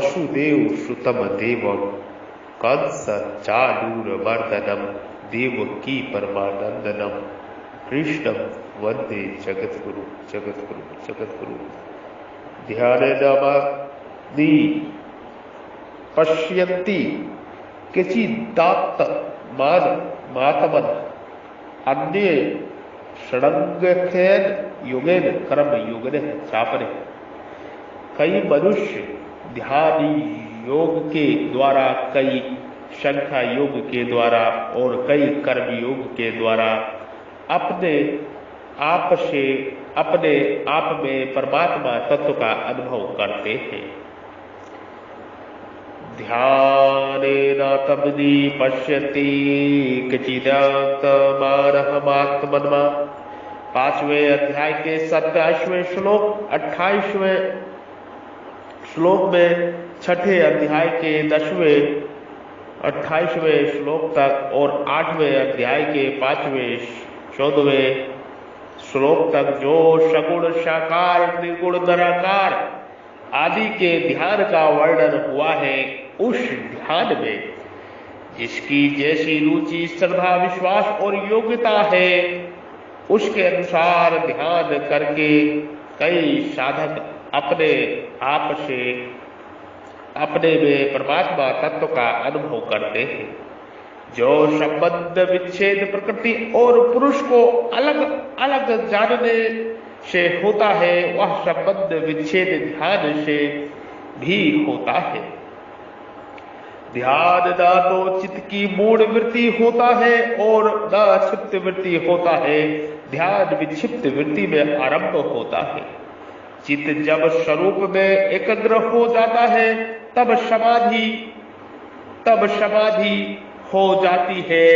वसुदेव सुतम देवम कंस चाणूर मर्दनम देवकी परमानंदनम कृष्णम वंदे जगद्गुरु जगद्गुरु जगद्गुरु। ध्यानेनामानि पश्यन्ति केचिदात्त मान मातमन अन्ये षडंगेन युगेन कर्म युगने चापने। कई मनुष्य ध्यान योग के द्वारा, कई संख्या योग के द्वारा और कई कर्म योग के द्वारा अपने आप में परमात्मा तत्व का अनुभव करते हैं। ध्यानेन तमनि पश्यति कचिदात्मानहमात्मन्मा। 5वें अध्याय के 27वें श्लोक, 28वें श्लोक में, 6ठे अध्याय के 10वें 28वें श्लोक तक और 8वें अध्याय के 5वें 14वें श्लोक तक जो सगुण साकार निर्गुण निराकार आदि के ध्यान का वर्णन हुआ है, उस ध्यान में जिसकी जैसी रुचि श्रद्धा विश्वास और योग्यता है उसके अनुसार ध्यान करके कई साधक अपने आप से अपने में परमात्मा तत्व का अनुभव करते हैं। जो संबंध विच्छेद प्रकृति और पुरुष को अलग अलग जानने से होता है, वह संबंध विच्छेद ध्यान से भी होता है। ध्यान न तो चित्त की मूढ़ वृत्ति होता है और न क्षिप्त वृत्ति होता है, ध्यान विक्षिप्त वृत्ति में आरंभ होता है। चित्त जब स्वरूप में एकाग्र हो जाता है तब समाधि हो जाती है।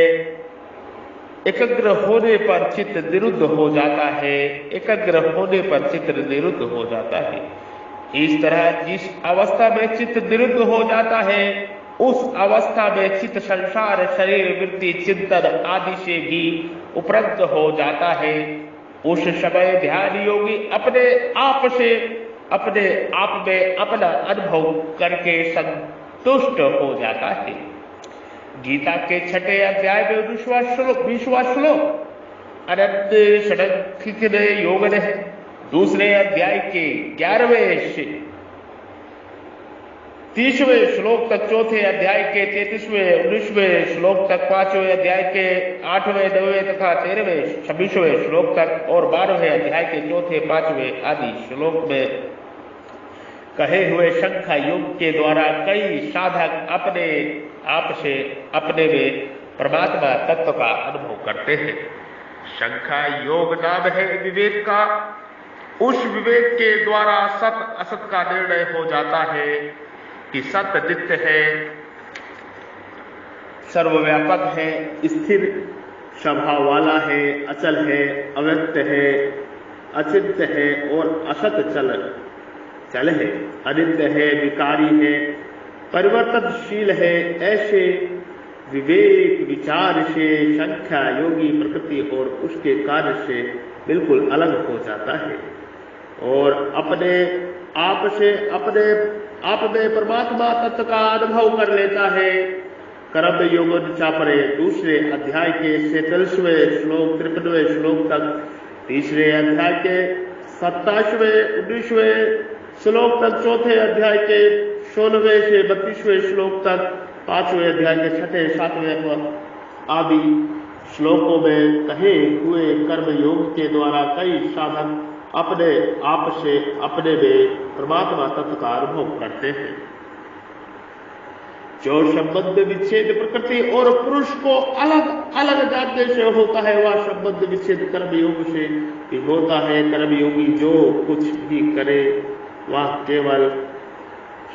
एकाग्र होने पर चित्त निरुद्ध हो जाता है, एकाग्र होने पर चित्त निरुद्ध हो जाता है। इस तरह जिस अवस्था में चित्त निरुद्ध हो जाता है, उस अवस्था में चित्त संसार शरीर वृत्ति चिंतन आदि से भी उपरक्त हो जाता है। उस समय ध्यान योगी अपने आप में अपना अनुभव करके संतुष्ट हो जाता है। गीता के 6ठे अध्याय में 20वां श्लोक अनंत षडंग योग ने, दूसरे अध्याय के 11वें से 30वें श्लोक तक, चौथे अध्याय के 33वें 19वें श्लोक तक, 5वें अध्याय के 8वें 9वें तथा 13वें 26वें श्लोक तक और 12वें अध्याय के 4थे 5वें आदि श्लोक में कहे हुए संख्या योग के द्वारा कई साधक अपने आप से अपने में परमात्मा तत्व का अनुभव करते हैं। संख्या योग नाम है विवेक का। उस विवेक के द्वारा सत असत का निर्णय हो जाता है कि सत्य नित्य है, सर्वव्यापक है, स्थिर स्वभाव वाला है, अचल है, अव्यक्त है, अचिंत्य है और असत चल है, अनित्य है, विकारी है, परिवर्तनशील है। ऐसे विवेक विचार से संख्या योगी प्रकृति और उसके कार्य से बिल्कुल अलग हो जाता है और अपने आप में परमात्मा तत्व का अनुभव कर लेता है। कर्म योग चापरे, दूसरे अध्याय के 47वें श्लोक 53वें श्लोक तक, तीसरे अध्याय के 27वें 19वें श्लोक तक, चौथे अध्याय के 16वें से 32वें श्लोक तक, 5वें अध्याय के 6ठे 7वें आदि श्लोकों में कहे हुए कर्म योग के द्वारा कई साधक अपने आप से अपने में परमात्मा तत्व का अनुभव करते हैं। जो संबंध विच्छेद प्रकृति और पुरुष को अलग अलग जानने से होता है, वह संबंध विच्छेद कर्म योग से भी होता है। कर्म योगी जो कुछ भी करे वह केवल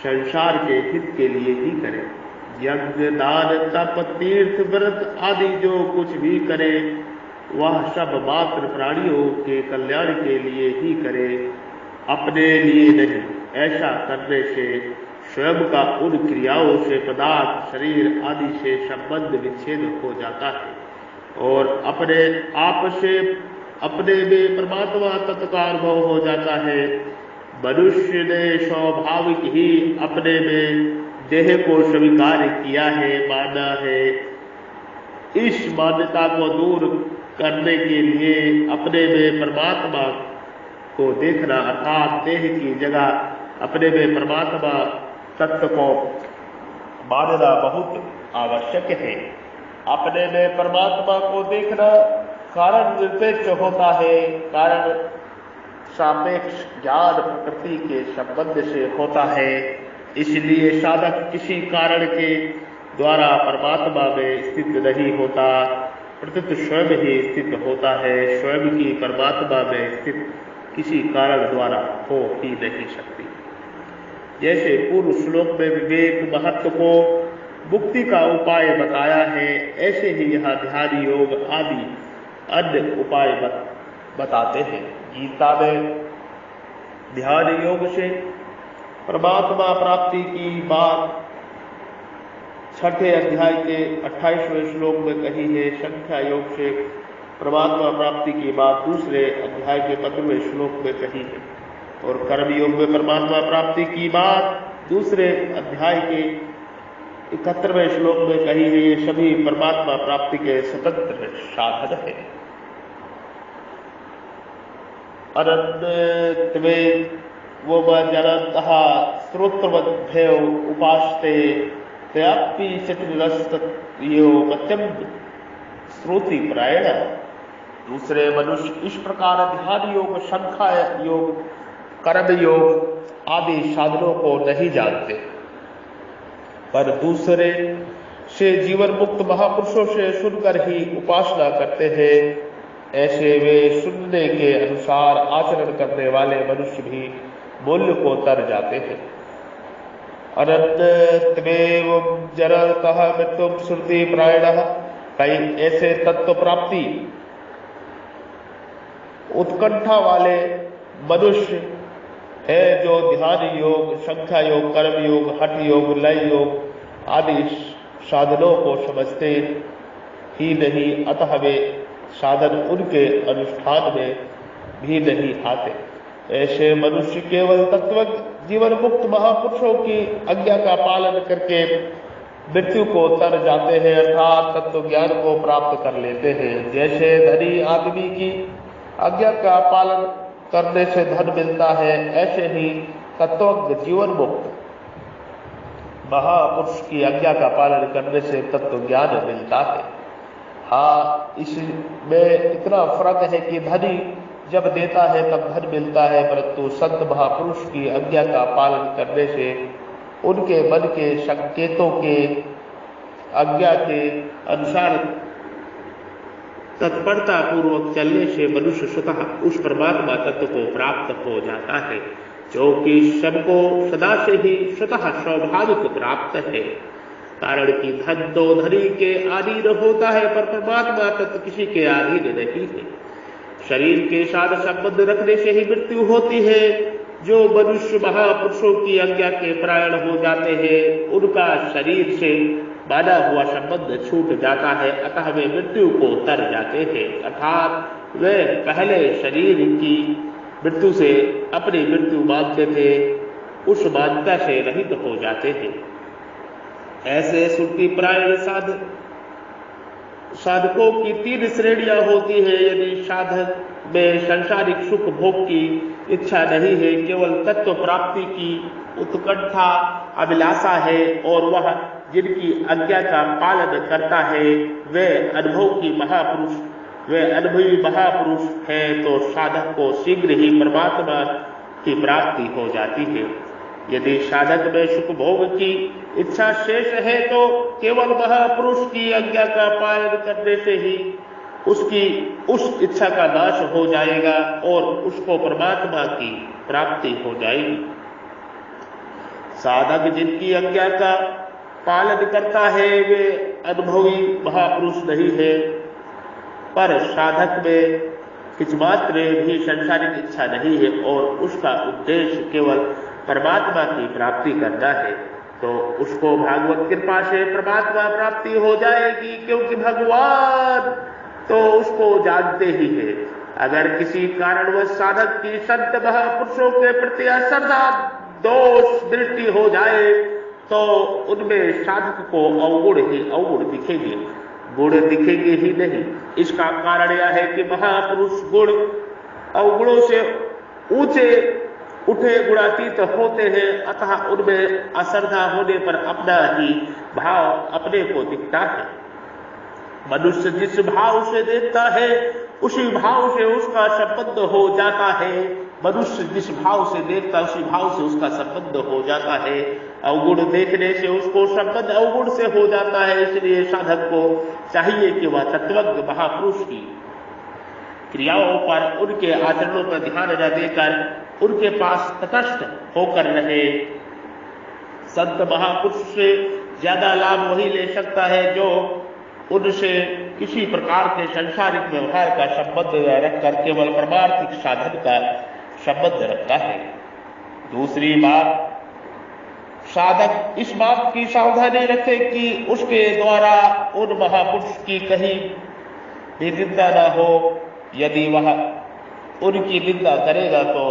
संसार के हित के लिए ही करे। यज्ञ दान तप तीर्थ व्रत आदि जो कुछ भी करे वह सब मात्र प्राणियों के कल्याण के लिए ही करे, अपने लिए नहीं। ऐसा करने से स्वयं का उन क्रियाओं से पदार्थ शरीर आदि से संबंध विच्छेद हो जाता है और अपने आप से अपने में परमात्मा तत्व का अनुभव हो जाता है। मनुष्य ने स्वाभाविक ही अपने में देह को स्वीकार किया है, माना है। इस मान्यता को दूर करने के लिए अपने में परमात्मा को देखना अर्थात देह की जगह अपने में परमात्मा तत्व को मानना बहुत आवश्यक है। अपने में परमात्मा को देखना कारण निरपेक्ष होता है। कारण सापेक्ष ज्ञान प्रकृति के संबंध से होता है। इसलिए साधक किसी कारण के द्वारा परमात्मा में स्थित नहीं होता, प्रकृति स्वयं ही स्थित होता है। स्वयं की परमात्मा में स्थित किसी कारण द्वारा हो ही नहीं सकती। जैसे पूर्व श्लोक में विवेक महत्व को मुक्ति का उपाय बताया है, ऐसे ही यहाँ ध्यान योग आदि अन्य उपाय बताते हैं। गीता में ध्यान योग से परमात्मा प्राप्ति की बात 6ठे अध्याय के 28वें श्लोक में कही है। संख्या योग से परमात्मा प्राप्ति की बात 2 अध्याय के 15वें श्लोक में कही है। और कर्म योग में परमात्मा प्राप्ति की बात 2 अध्याय के 71वें श्लोक में कही है। ये सभी परमात्मा प्राप्ति के स्वतंत्र साधन है। अनन्यत्वे वो जनन्तः श्रोत्रवद्भ्यो उपास्ते तयापि चतुरस्तयो मत्यम श्रोति प्रायण। दूसरे मनुष्य इस प्रकार ध्यान योग, संख्या योग, कर्म योग आदि साधनों को नहीं जानते, पर दूसरे से जीवन मुक्त महापुरुषों से सुनकर ही उपासना करते हैं। ऐसे वे सुनने के अनुसार आचरण करने वाले मनुष्य भी मूल्य को तर जाते हैं। अनन्यत्वेव जनन्तः मृत्युं श्रुति प्रायणः। कई ऐसे तत्व प्राप्ति उत्कंठा वाले मनुष्य है जो ध्यान योग, संख्या योग, कर्म योग, हठ योग, लय योग आदि साधनों को समझते ही नहीं, अतः वे साधन उनके अनुष्ठान में भी नहीं आते। ऐसे मनुष्य केवल तत्व जीवन मुक्त महापुरुषों की आज्ञा का पालन करके मृत्यु को तर जाते हैं, अर्थात तत्व ज्ञान को प्राप्त कर लेते हैं। जैसे धनी आदमी की आज्ञा का पालन करने से धन मिलता है, ऐसे ही तत्वज्ञ जीवन मुक्त महापुरुष की आज्ञा का पालन करने से तत्व ज्ञान मिलता है। हाँ, इसमें इतना फर्क है कि धनी जब देता है तब धन मिलता है, परंतु संत महापुरुष की आज्ञा का पालन करने से उनके मन के संकेतों के आज्ञा के अनुसार तत्परता पूर्वक चलने से मनुष्य स्वतः उस परमात्मा तत्व को प्राप्त हो जाता है, जो कि सबको सदा से ही स्वतः स्वाभाविक प्राप्त है। कारण कि धन तो धनी के अधीन होता है, पर परमात्मा तत्व किसी के अधीन नहीं है। शरीर के साथ संबंध रखने से ही मृत्यु होती है। जो मनुष्य महापुरुषों की आज्ञा के परायण हो जाते हैं, उनका शरीर से बांधा हुआ संबंध छूट जाता है, अतः वे मृत्यु को तर जाते हैं। अर्थात वे पहले शरीर की मृत्यु से अपनी मृत्यु मानते थे, उस मान्यता से रहित हो जाते हैं। ऐसे श्रुति परायण साधकों की 3 श्रेणियां होती है। यदि साधक में संसारिक सुख भोग की इच्छा नहीं है, केवल तत्व प्राप्ति की उत्कंठा अभिलाषा है और वह जिनकी आज्ञा का पालन करता है वे अनुभवी महापुरुष है, तो साधक को शीघ्र ही परमात्मा की प्राप्ति हो जाती है। यदि साधक में सुख भोग की इच्छा शेष है, तो केवल महापुरुष की आज्ञा का पालन करने से ही उसकी उस इच्छा का नाश हो जाएगा और उसको परमात्मा की प्राप्ति हो जाएगी। साधक जिनकी आज्ञा का पालन करता है वे अनुभवी महापुरुष नहीं है, पर साधक में कुछ मात्र भी संसारिक इच्छा नहीं है और उसका उद्देश्य केवल परमात्मा की प्राप्ति करना है, तो उसको भागवत कृपा से परमात्मा प्राप्ति हो जाएगी, क्योंकि भगवान तो उसको जानते ही है अगर किसी कारणवश साधक की संत महापुरुषों के प्रति अश्रद्धा, दोष दृष्टि हो जाए तो उनमें साधक को अवगुण दिखेंगे, गुण दिखेंगे ही नहीं। इसका कारण यह है कि महापुरुष गुण अवगुणों से ऊंचे उठे गुणातीत होते हैं, अतः उनमें अश्रद्धा होने पर अपना ही भाव अपने को दिखता है। मनुष्य जिस भाव से देखता है उसी भाव से उसका संबंध हो जाता है। मनुष्य जिस भाव से देखता है उसी भाव से उसका संबंध हो जाता है। अवगुण देखने से उसको संबंध अवगुण से हो जाता है। इसलिए साधक को चाहिए कि वह तत्वज्ञ महापुरुष की क्रियाओं पर, उनके आचरणों पर ध्यान न देकर उनके पास तटस्थ होकर रहे। संत महापुरुष से ज्यादा लाभ वही ले सकता है जो उनसे किसी प्रकार के संसारिक व्यवहार का संबंध न रखकर केवल परमार्थिक साधन का संबंध रखता है। दूसरी बात, साधक इस बात की सावधानी रखे कि उसके द्वारा उन महापुरुष की कहीं भी निंदा न हो। यदि वह उनकी निंदा करेगा तो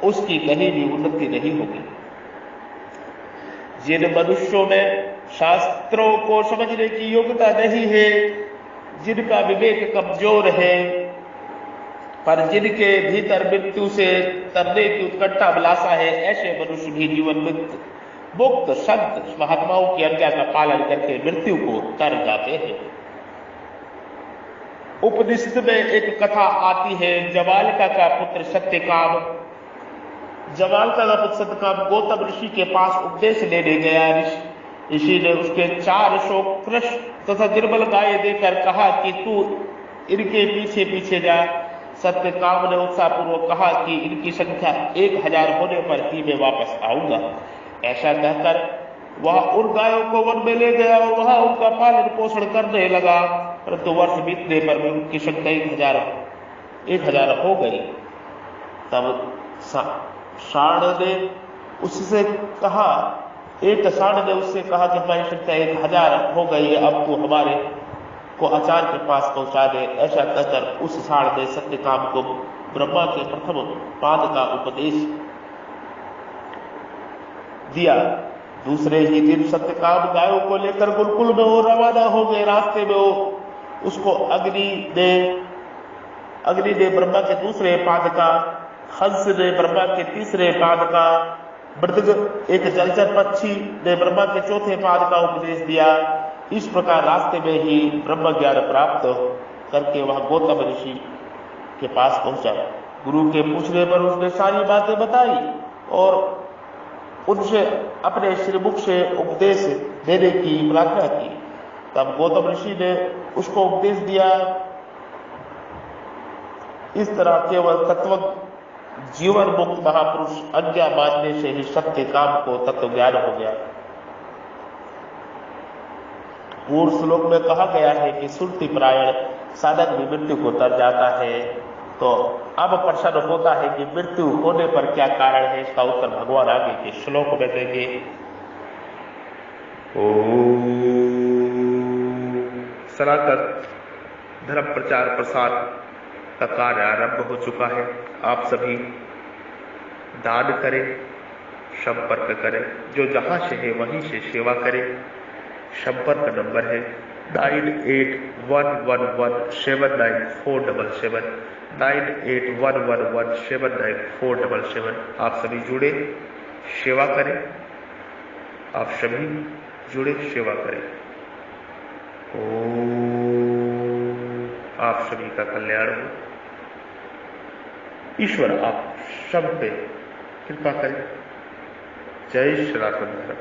उसकी कहीं भी उन्नति नहीं होगी। जिन मनुष्यों में शास्त्रों को समझने की योग्यता नहीं है, जिनका विवेक कमजोर है, पर जिनके भीतर मृत्यु से तरने की उत्कंठा अभिलाषा है, ऐसे मनुष्य भी जीवन मुक्त संत महात्माओं की आज्ञा का पालन करके मृत्यु को तर जाते हैं। उपनिषद में एक कथा आती है, जवालिका का पुत्र सत्यकाम। जवालिका का पुत्र सत्यकाम गौतम ऋषि के पास उपदेश लेने गया। ऋषि ने उसके 400 कृष्ण तथा निर्बल गाय देकर कहा कि तू इनके पीछे पीछे जा। सत्यकाम ने उत्साहपूर्वक कहा कि इनकी संख्या 1000 होने पर ही मैं वापस आऊंगा। ऐसा कहकर वह उन गायों को वन में ले गया और वहां उनका पालन पोषण करने लगा। परंतु वर्ष बीतने पर भी उनकी संख्या 1000 हो गई। तब साढ़ ने उससे कहा, एक साढ़ ने उससे कहा कि हमारी संख्या 1000 हो गई है, अब तू हमारे को आचार्य के पास पहुंचा दे। ऐसा कहकर उस साढ़ ने सत्यकाम को ब्रह्मा के प्रथम पाद का उपदेश दिया। दूसरे ही दिन सत्यकाम गायों को लेकर गुरुकुल में वो रवाना हो गए। रास्ते में वो उसको अग्नि ने ब्रह्मा के दूसरे पाद का, हंस ने ब्रह्मा के तीसरे पाद का, मृदंग एक जलचर पक्षी ने ब्रह्मा के चौथे पाद का उपदेश दिया। इस प्रकार रास्ते में ही ब्रह्म ज्ञान प्राप्त करके वह गौतम ऋषि के पास पहुंचा। गुरु के पूछने पर उसने सारी बातें बताई और उनसे अपने श्रीमुख से उपदेश देने की प्रार्थना की। तब गौतम ऋषि ने उसको उपदेश दिया। इस तरह केवल तत्व जीवन मुक्त महापुरुष आज्ञा मानने से ही सत्य काम को तत्व ज्ञान हो गया। पूर्व श्लोक में कहा गया है कि सुरति परायण साधक भी मृत्यु को तर जाता है। तो अब प्रश्न होता है कि मृत्यु होने पर क्या कारण है। इसका उत्तर भगवान आगे के श्लोक में देंगे। सनातन धर्म प्रचार प्रसार का कार्य आरंभ हो चुका है। आप सभी दान करें, संपर्क करें, जो जहां से है वहीं से सेवा करें। संपर्क नंबर है 9811179477 9811179477। आप सभी जुड़े, सेवा करें। आप सभी जुड़े, सेवा करें। आप सभी का कल्याण हो। ईश्वर आप सब पे कृपा करें। जय सनातन धर्म।